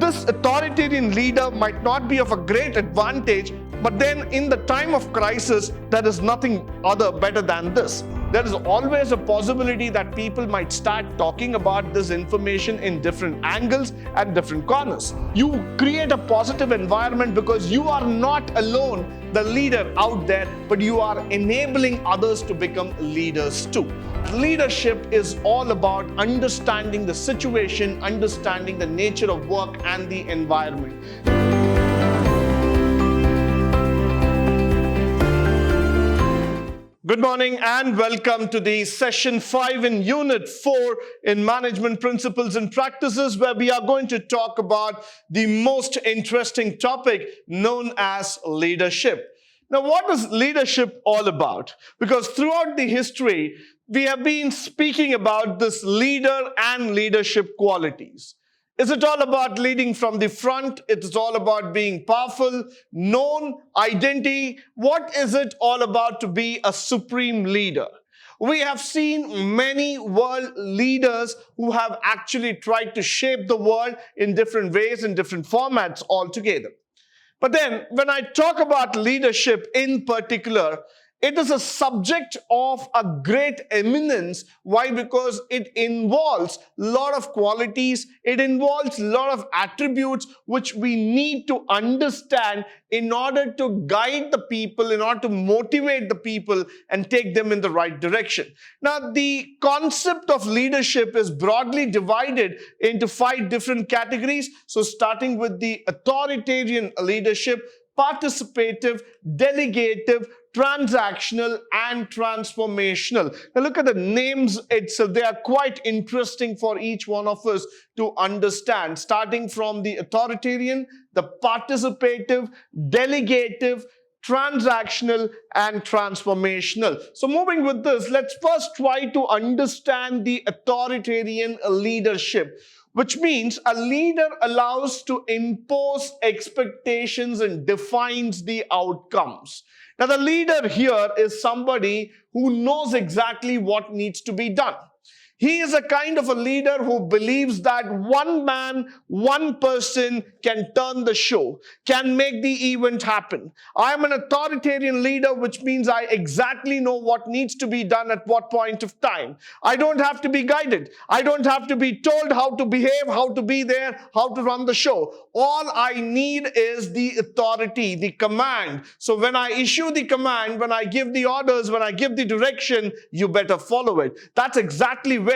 this authoritarian leader might not be of a great advantage, but then in the time of crisis, there is nothing other better than this. There is always a possibility that people might start talking about this information in different angles and different corners. You create a positive environment because you are not alone, the leader out there, but you are enabling others to become leaders too. Leadership is all about understanding the situation, understanding the nature of work and the environment. Good morning and welcome to the session 5 in unit 4 in management principles and practices, where we are going to talk about the most interesting topic known as leadership. Now, what is leadership all about? Because throughout the history, we have been speaking about this leader and leadership qualities. Is it all about leading from the front? It's all about being powerful, known, identity. What is it all about to be a supreme leader? We have seen many world leaders who have actually tried to shape the world in different ways, in different formats altogether. But then when I talk about leadership in particular, it is a subject of a great eminence. Why? Because it involves a lot of qualities, it involves a lot of attributes which we need to understand in order to guide the people, in order to motivate the people and take them in the right direction. Now, the concept of leadership is broadly divided into 5 different categories. So starting with the authoritarian leadership, participative, delegative, transactional and transformational. Now look at the names itself. They are quite interesting for each one of us to understand, starting from the authoritarian, the participative, delegative, transactional and transformational. So moving with this, let's first try to understand the authoritarian leadership, which means a leader allows to impose expectations and defines the outcomes. Now, the leader here is somebody who knows exactly what needs to be done. He is a kind of a leader who believes that one man, one person can turn the show, can make the event happen. I am an authoritarian leader, which means I exactly know what needs to be done at what point of time. I don't have to be guided. I don't have to be told how to behave, how to be there, how to run the show. All I need is the authority, the command. So when I issue the command, when I give the orders, when I give the direction, you better follow it. That's exactly where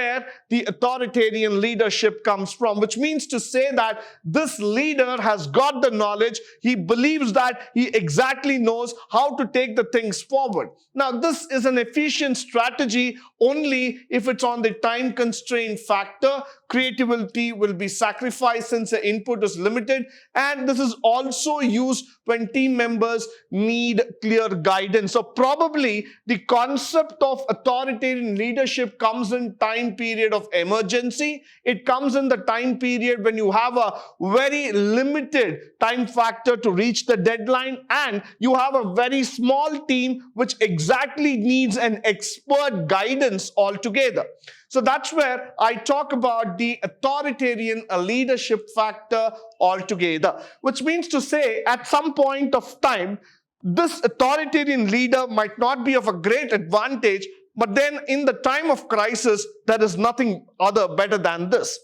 the authoritarian leadership comes from, which means to say that this leader has got the knowledge. He believes that he exactly knows how to take the things forward. Now, this is an efficient strategy only if it's on the time constraint factor. Creativity will be sacrificed since the input is limited, and this is also used when team members need clear guidance. So probably the concept of authoritarian leadership comes in time period of emergency. It comes in the time period when you have a very limited time factor to reach the deadline, and you have a very small team which exactly needs an expert guidance altogether. So that's where I talk about the authoritarian leadership factor altogether, which means to say at some point of time, this authoritarian leader might not be of a great advantage, but then in the time of crisis, there is nothing other better than this.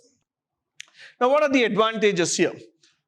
Now, what are the advantages here?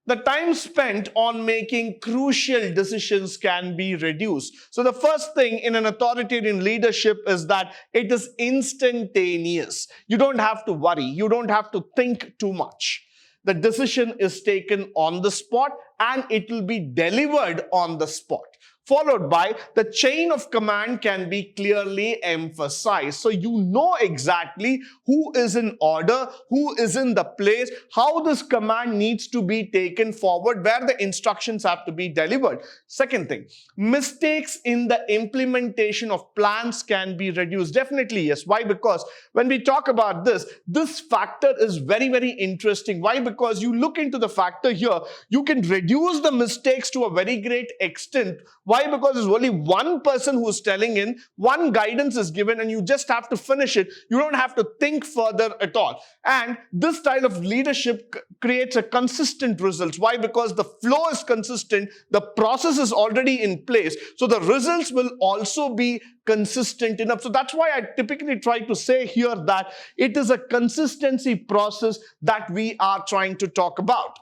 The time spent on making crucial decisions can be reduced. So the first thing in an authoritarian leadership is that it is instantaneous. You don't have to worry. You don't have to think too much. The decision is taken on the spot and it will be delivered on the spot, followed by the chain of command can be clearly emphasized. So you know exactly who is in order, who is in the place, how this command needs to be taken forward, where the instructions have to be delivered. Second thing, mistakes in the implementation of plans can be reduced. Definitely yes. Why? Because when we talk about this factor is very, very interesting. Why? Because you look into the factor here, you can reduce the mistakes to a very great extent. Why? Because there's only one person who's telling in, one guidance is given, and you just have to finish it. You don't have to think further at all. And this style of leadership creates a consistent results. Why? Because the flow is consistent, the process is already in place, so the results will also be consistent enough. So that's why I typically try to say here that it is a consistency process that we are trying to talk about.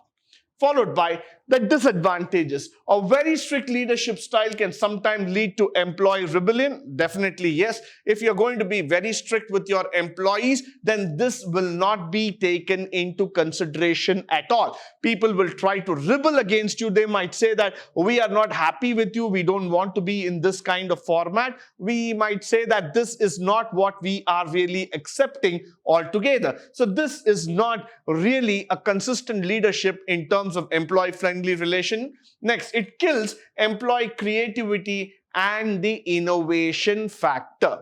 Followed by the disadvantages. A very strict leadership style can sometimes lead to employee rebellion. Definitely yes. If you're going to be very strict with your employees, then this will not be taken into consideration at all. People will try to rebel against you. They might say that we are not happy with you. We don't want to be in this kind of format. We might say that this is not what we are really accepting altogether. So this is not really a consistent leadership in terms of employee-friendly relation. Next, it kills employee creativity and the innovation factor.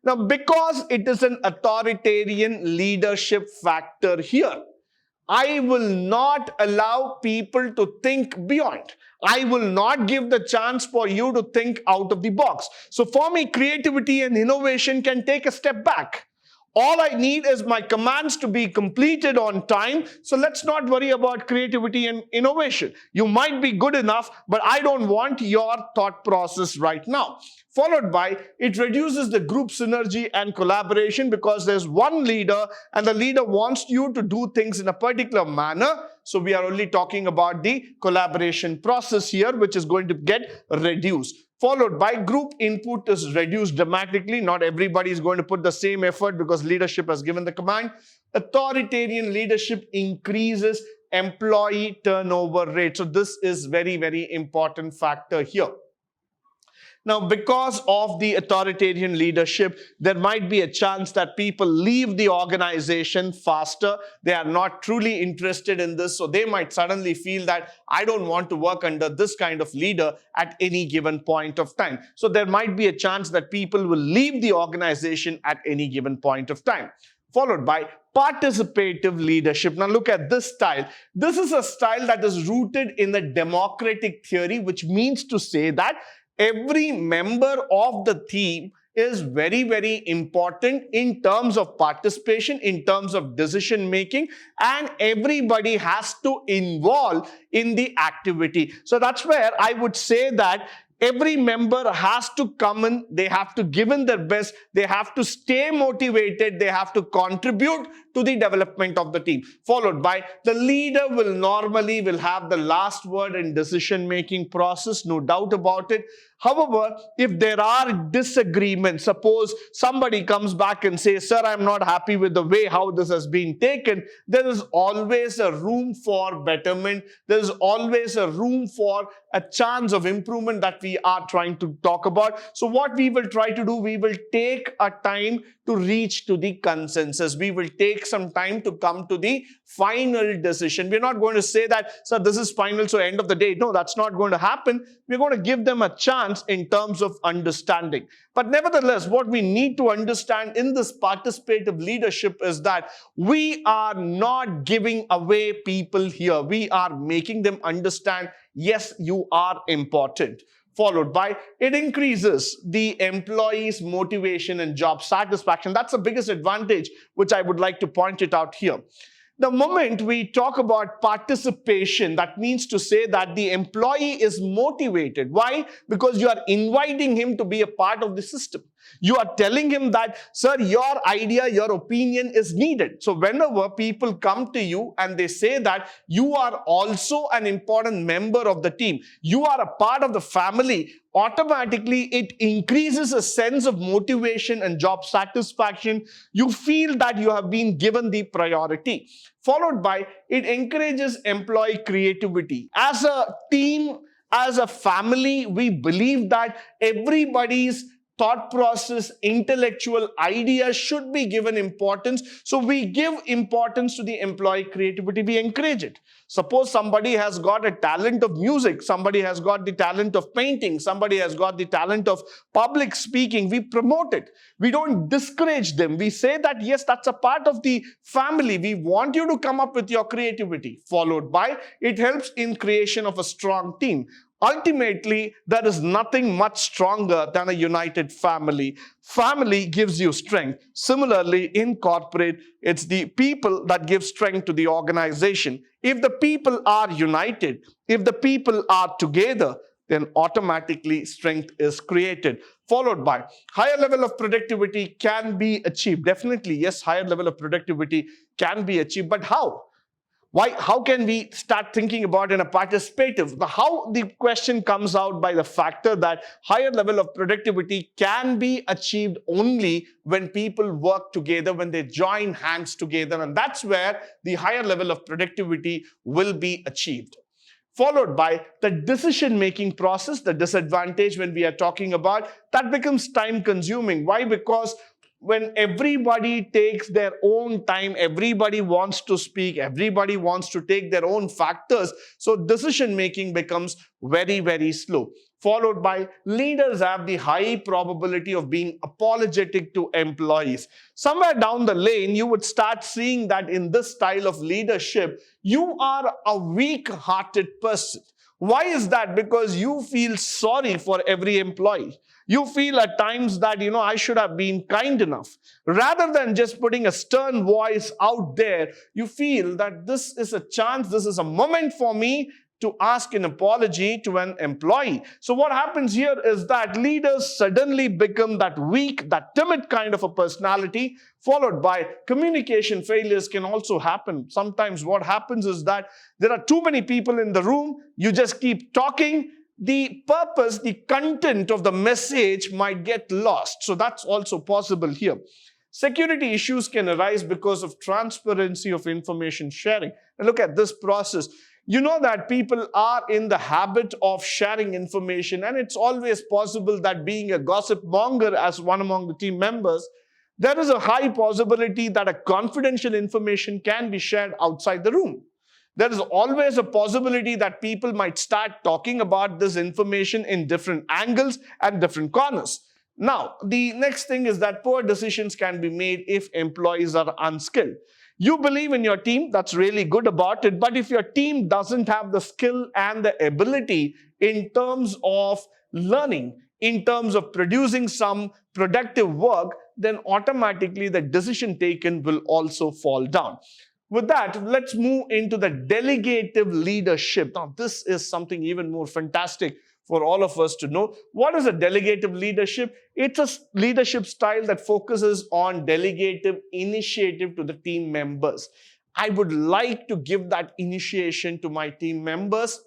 Now, because it is an authoritarian leadership factor here, I will not allow people to think beyond. I will not give the chance for you to think out of the box. So for me, creativity and innovation can take a step back. All I need is my commands to be completed on time. So let's not worry about creativity and innovation. You might be good enough, but I don't want your thought process right now. Followed by, it reduces the group synergy and collaboration because there's one leader and the leader wants you to do things in a particular manner. So we are only talking about the collaboration process here, which is going to get reduced. Followed by, group input is reduced dramatically. Not everybody is going to put the same effort because leadership has given the command. Authoritarian leadership increases employee turnover rate. So this is very, very important factor here. Now, because of the authoritarian leadership, there might be a chance that people leave the organization faster. They are not truly interested in this, so they might suddenly feel that I don't want to work under this kind of leader at any given point of time. So there might be a chance that people will leave the organization at any given point of time. Followed by participative leadership. Now look at this style. This is a style that is rooted in the democratic theory, which means to say that every member of the team is very, very important in terms of participation, in terms of decision making, and everybody has to involve in the activity. So that's where I would say that every member has to come in, they have to give in their best, they have to stay motivated, they have to contribute to the development of the team. Followed by, the leader will normally have the last word in decision-making process, no doubt about it. However, if there are disagreements, suppose somebody comes back and says, sir, I'm not happy with the way how this has been taken, there is always a room for betterment. There is always a room for a chance of improvement that we are trying to talk about. So what we will try to do, we will take a time to reach to the consensus. We will take some time to come to the final decision. We're not going to say that, sir, this is final, so end of the day. No, that's not going to happen. We're going to give them a chance in terms of understanding. But nevertheless, what we need to understand in this participative leadership is that we are not giving away people here. We are making them understand, yes, you are important. Followed by, it increases the employee's motivation and job satisfaction. That's the biggest advantage, which I would like to point it out here. The moment we talk about participation, that means to say that the employee is motivated. Why? Because you are inviting him to be a part of the system. You are telling him that, sir, your idea, your opinion is needed. So whenever people come to you and they say that you are also an important member of the team, you are a part of the family, automatically it increases a sense of motivation and job satisfaction. You feel that you have been given the priority. Followed by, it encourages employee creativity. As a team, as a family, we believe that everybody's thought process, intellectual ideas should be given importance. So we give importance to the employee creativity, we encourage it. Suppose somebody has got a talent of music, somebody has got the talent of painting, somebody has got the talent of public speaking, we promote it. We don't discourage them. We say that, yes, that's a part of the family. We want you to come up with your creativity. Followed by, it helps in creation of a strong team. Ultimately, there is nothing much stronger than a united family. Family gives you strength. Similarly, in corporate, it's the people that give strength to the organization. If the people are united, if the people are together, then automatically strength is created. Followed by higher level of productivity can be achieved. Definitely, yes, higher level of productivity can be achieved. But how? Why? How can we start thinking about in a participative? How the question comes out by the factor that higher level of productivity can be achieved only when people work together, when they join hands together, and that's where the higher level of productivity will be achieved. Followed by the decision-making process, the disadvantage when we are talking about, that becomes time-consuming. Why? Because when everybody takes their own time, everybody wants to speak, everybody wants to take their own factors, so decision-making becomes very, very slow. Followed by leaders have the high probability of being apologetic to employees. Somewhere down the lane, you would start seeing that in this style of leadership, you are a weak-hearted person. Why is that? Because you feel sorry for every employee. You feel at times that, I should have been kind enough. Rather than just putting a stern voice out there, you feel that this is a chance, this is a moment for me to ask an apology to an employee. So what happens here is that leaders suddenly become that weak, that timid kind of a personality, followed by communication failures can also happen. Sometimes what happens is that there are too many people in the room, you just keep talking, the purpose, the content of the message might get lost. So that's also possible here. Security issues can arise because of transparency of information sharing. And look at this process. You know that people are in the habit of sharing information, and it's always possible that being a gossip monger as one among the team members, there is a high possibility that a confidential information can be shared outside the room. There is always a possibility that people might start talking about this information in different angles and different corners. Now, the next thing is that poor decisions can be made if employees are unskilled. You believe in your team, that's really good about it, but if your team doesn't have the skill and the ability in terms of learning, in terms of producing some productive work, then automatically the decision taken will also fall down. With that, let's move into the delegative leadership. Now, this is something even more fantastic for all of us to know. What is a delegative leadership? It's a leadership style that focuses on delegative initiative to the team members. I would like to give that initiation to my team members.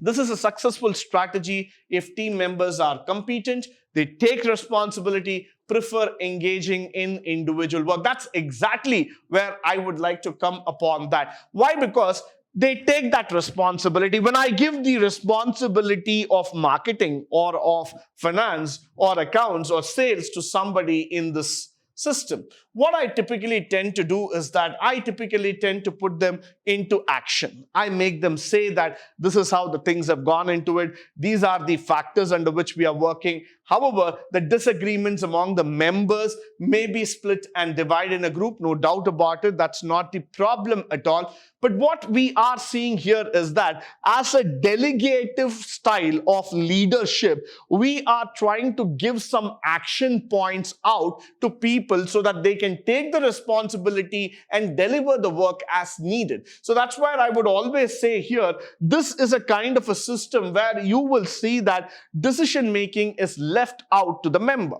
This is a successful strategy if team members are competent, they take responsibility, prefer engaging in individual work. That's exactly where I would like to come upon that. Why? Because they take that responsibility. When I give the responsibility of marketing or of finance or accounts or sales to somebody in this system, what I typically tend to do is that I typically tend to put them into action. I make them say that this is how the things have gone into it. These are the factors under which we are working. However, the disagreements among the members may be split and divided in a group. No doubt about it. That's not the problem at all. But what we are seeing here is that as a delegative style of leadership, we are trying to give some action points out to people so that they can take the responsibility and deliver the work as needed. So that's why I would always say here, this is a kind of a system where you will see that decision making is left out to the member.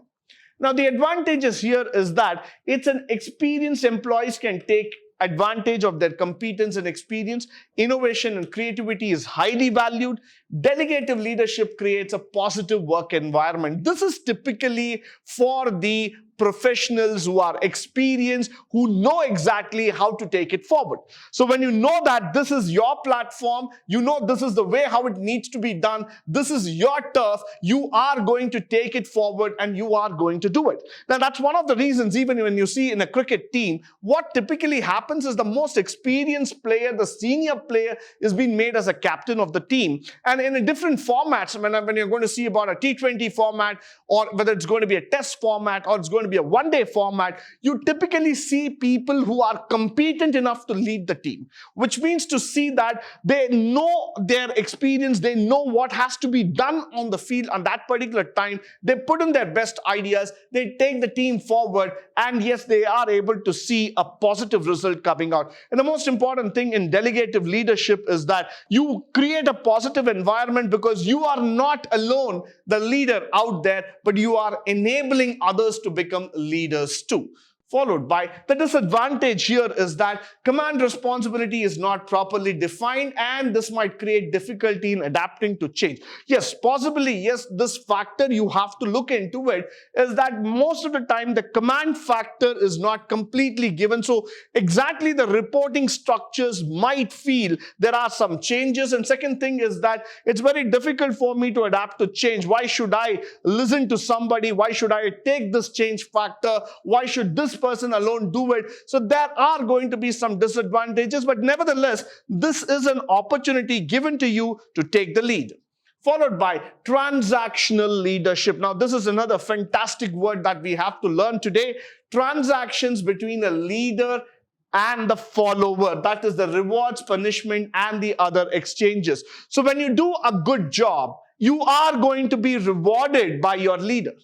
Now, the advantages here is that it's an experienced employees can take advantage of their competence and experience. Innovation and creativity is highly valued. Delegative leadership creates a positive work environment. This is typically for the professionals who are experienced, who know exactly how to take it forward. So when you know that this is your platform, you know this is the way how it needs to be done, this is your turf, you are going to take it forward and you are going to do it. Now that's one of the reasons, even when you see in a cricket team, what typically happens is the most experienced player, the senior player, is being made as a captain of the team. And in a different formats, when you're going to see about a T20 format, or whether it's going to be a test format, or it's going to be a one-day format, you typically see people who are competent enough to lead the team, which means to see that they know their experience, they know what has to be done on the field on that particular time, they put in their best ideas, they take the team forward, and yes, they are able to see a positive result coming out. And the most important thing in delegative leadership is that you create a positive environment because you are not alone, the leader out there, but you are enabling others to become leaders too. Followed by the disadvantage here is that command responsibility is not properly defined, and this might create difficulty in adapting to change. Yes, possibly, yes, this factor you have to look into it is that most of the time the command factor is not completely given. So exactly the reporting structures might feel there are some changes. And second thing is that it's very difficult for me to adapt to change. Why should I listen to somebody? Why should I take this change factor? Why should this person alone do it? So there are going to be some disadvantages, but nevertheless, this is an opportunity given to you to take the lead. Followed by transactional leadership. Now, this is another fantastic word that we have to learn today. Transactions between a leader and the follower. That is the rewards, punishment, and the other exchanges. So when you do a good job, you are going to be rewarded by your leader.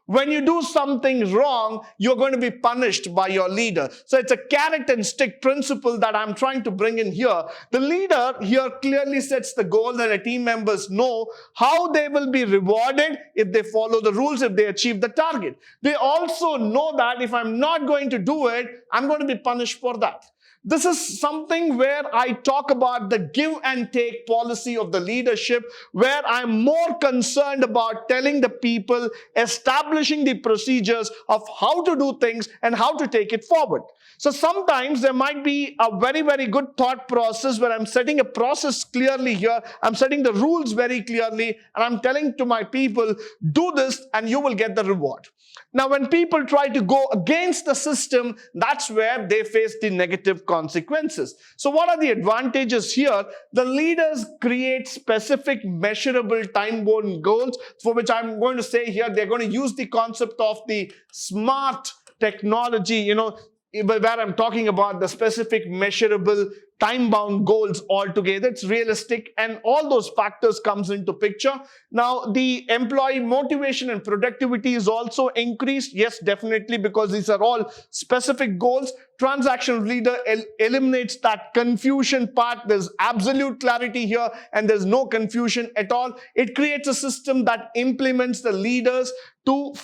When you do something wrong, you're going to be punished by your leader. So it's a carrot and stick principle that I'm trying to bring in here. The leader here clearly sets the goal, and the team members know how they will be rewarded if they follow the rules, if they achieve the target. They also know that if I'm not going to do it, I'm going to be punished for that. This is something where I talk about the give and take policy of the leadership, where I'm more concerned about telling the people, establishing the procedures of how to do things and how to take it forward. So sometimes there might be a very, very good thought process where I'm setting a process clearly here. I'm setting the rules very clearly, and I'm telling to my people, do this and you will get the reward. Now, when people try to go against the system, that's where they face the negative consequences. So what are the advantages here? The leaders create specific, measurable, time-bound goals, for which I'm going to say here, they're going to use the concept of the smart technology, where I'm talking about the specific, measurable, time-bound goals altogether. It's realistic, and all those factors comes into picture. Now, the employee motivation and productivity is also increased. Yes, definitely, because these are all specific goals. Transactional leader eliminates that confusion part. There's absolute clarity here, and there's no confusion at all. It creates a system that implements the leaders to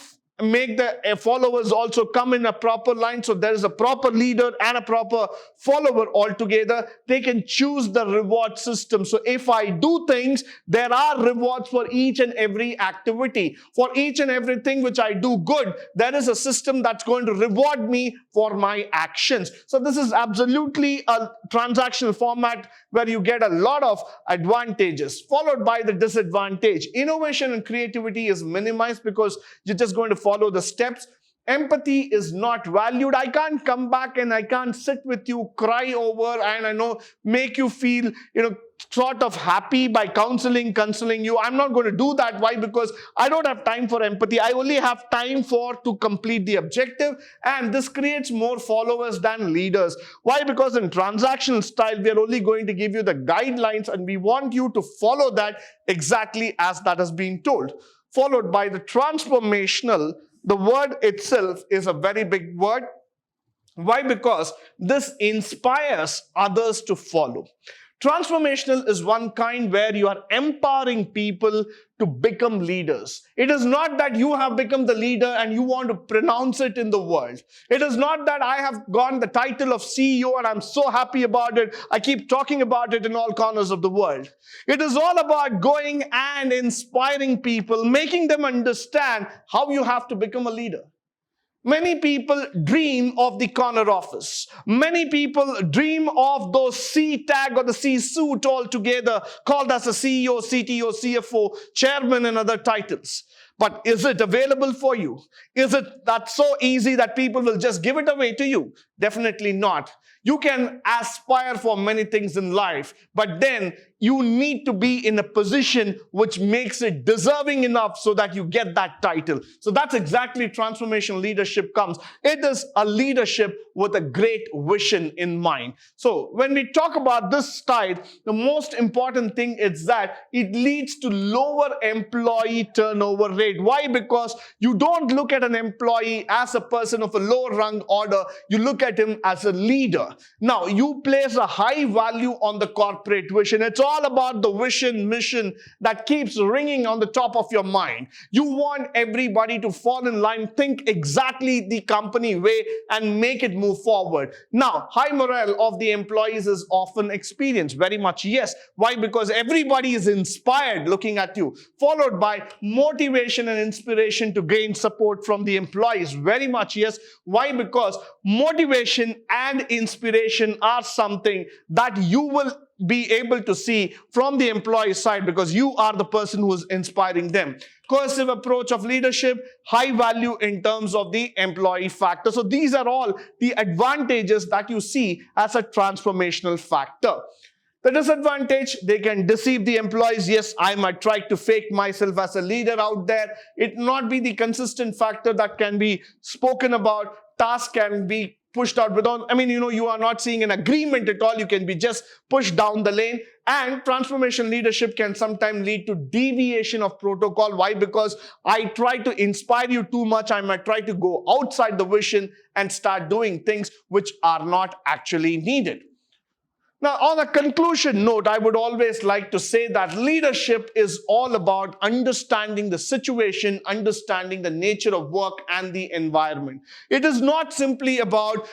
make the followers also come in a proper line. So there is a proper leader and a proper follower altogether. They can choose the reward system. So if I do things, there are rewards for each and every activity. For each and everything which I do good, there is a system that's going to reward me for my actions. So this is absolutely a transactional format where you get a lot of advantages, followed by the disadvantage. Innovation and creativity is minimized because you're just going to follow the steps. Empathy is not valued. I can't come back and I can't sit with you, cry over, and make you feel, sort of happy by counseling you. I'm not going to do that. Why? Because I don't have time for empathy. I only have time to complete the objective, and this creates more followers than leaders. Why? Because in transactional style, we are only going to give you the guidelines, and we want you to follow that exactly as that has been told. Followed by the transformational. The word itself is a very big word. Why? Because this inspires others to follow. Transformational is one kind where you are empowering people to become leaders. It is not that you have become the leader and you want to pronounce it in the world. It is not that I have gotten the title of CEO and I'm so happy about it. I keep talking about it in all corners of the world. It is all about going and inspiring people, making them understand how you have to become a leader. Many people dream of the corner office. Many people dream of those C tag or the C suit altogether, called as a CEO, CTO, CFO, chairman, and other titles. But is it available for you? Is it that so easy that people will just give it away to you? Definitely not. You can aspire for many things in life, but then you need to be in a position which makes it deserving enough so that you get that title. So that's exactly transformational leadership comes. It is a leadership with a great vision in mind. So when we talk about this style, the most important thing is that it leads to lower employee turnover rate. Why? Because you don't look at an employee as a person of a lower rung order. You look at him as a leader. Now, you place a high value on the corporate vision. It's all about the vision, mission that keeps ringing on the top of your mind. You want everybody to fall in line, think exactly the company way, and make it move forward. Now, high morale of the employees is often experienced. Very much yes. Why? Because everybody is inspired looking at you, followed by motivation and inspiration to gain support from the employees. Very much yes. Why? Because motivation and inspiration are something that you will be able to see from the employee side, because you are the person who is inspiring them. Coercive approach of leadership, high value in terms of the employee factor. So these are all the advantages that you see as a transformational factor. The disadvantage, they can deceive the employees. Yes, I might try to fake myself as a leader out there. It not be the consistent factor that can be spoken about. Task can be pushed out without, you are not seeing an agreement at all. You can be just pushed down the lane. And transformation leadership can sometimes lead to deviation of protocol. Why? Because I try to inspire you too much. I might try to go outside the vision and start doing things which are not actually needed. Now, on a conclusion note, I would always like to say that leadership is all about understanding the situation, understanding the nature of work and the environment. It is not simply about,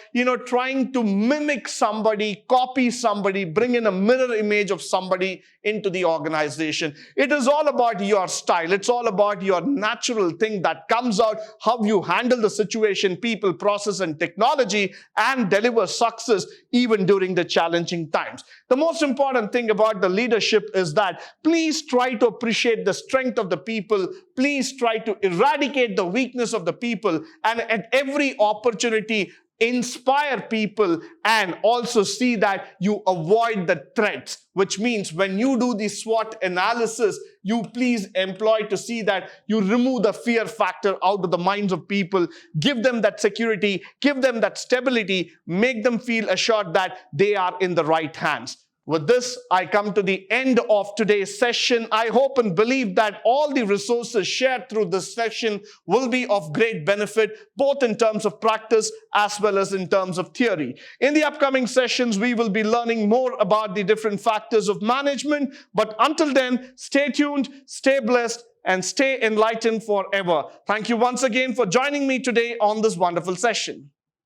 trying to mimic somebody, copy somebody, bring in a mirror image of somebody into the organization. It is all about your style. It's all about your natural thing that comes out, how you handle the situation, people, process, and technology, and deliver success even during the challenging times. The most important thing about the leadership is that please try to appreciate the strength of the people. Please try to eradicate the weakness of the people, and at every opportunity, inspire people, and also see that you avoid the threats, which means when you do the SWOT analysis, you please employ to see that you remove the fear factor out of the minds of people, give them that security, give them that stability, make them feel assured that they are in the right hands. With this, I come to the end of today's session. I hope and believe that all the resources shared through this session will be of great benefit, both in terms of practice as well as in terms of theory. In the upcoming sessions, we will be learning more about the different factors of management. But until then, stay tuned, stay blessed, and stay enlightened forever. Thank you once again for joining me today on this wonderful session.